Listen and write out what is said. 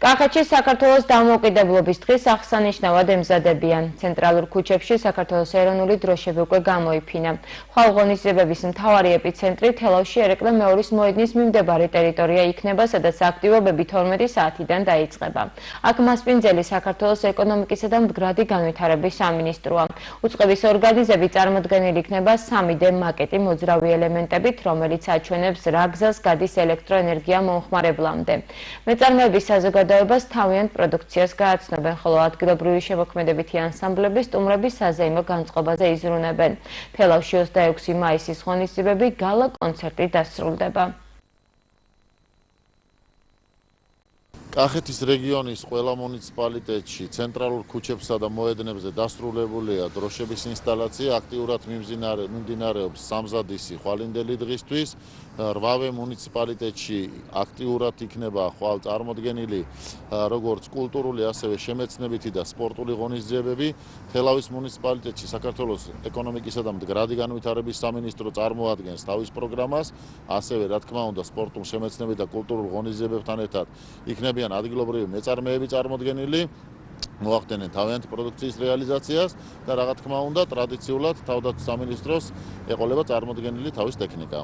კახეთში საქართველოს დამოუკიდებლობის დღის აღსანიშნავად ემზადებიან. ცენტრალურ ქუჩებში საქართველოს ეროვნული დროშები უკვე გამოიფინა. ხვალ ღონისძიებების მთავარი ეპიცენტრი თელავში ერეკლე მეორის მოედნის მიმდებარე ტერიტორია იქნება, სადაც აქტივობები 12 საათიდან დაიწყება. აქ მასპინძელი საქართველოს ეკონომიკისა და მდგრადი განვითარების სამინისტროა. უწყების ორგანიზებით წარმოდგენილი იქნება 3D მაკეტი მოძრავი ელემენტებით, რომელიც აჩვენებს რა გზას გადის ელექტროენერგია მომხმარებლამდე. მეწარმეების საზოგადოებას თავიანთ პროდუქციას გააცნობენ, ხოლო ადგილობრივი შემოქმედებითი ანსამბლები სტუმრების საზეიმო განწყობაზე იზრუნებენ. თელავში 26 მაისის ღონისძიებები გალა კონცერტით დასრულდება. კახეთის რეგიონის ყველა მუნიციპალიტეტში ცენტრალურ ქუჩებსა და მოედნებზე დასრულებულია დროშების ინსტალაცია, აქტიურად მიმდინარეობს სამზადისი ხვალინდელი დღისთვის. 8 მუნიციპალიტეტში აქტიურად იქნება ხვალ წარმოდგენილი როგორც კულტურული, ასევე შემეცნებითი და სპორტული ღონისძიებები. თელავის მუნიციპალიტეტში საქართველოს ეკონომიკისა და მდგრადი განვითარების სამინისტრო წარმოადგენს თავის პროგრამას, ასევე რა თქმა უნდა სპორტულ, შემეცნებითი და კულტურულ ღონისძიებებთან ერთად იქნებიან ადგილობრივი მეწარმეები წარმოდგენილი, მოახდენენ თავიანთი პროდუქციის რეალიზაციას და რა თქმა უნდა ტრადიციულად თავდაცვის სამინისტროს ეყოლება წარმოდგენილი თავის ტექნიკა.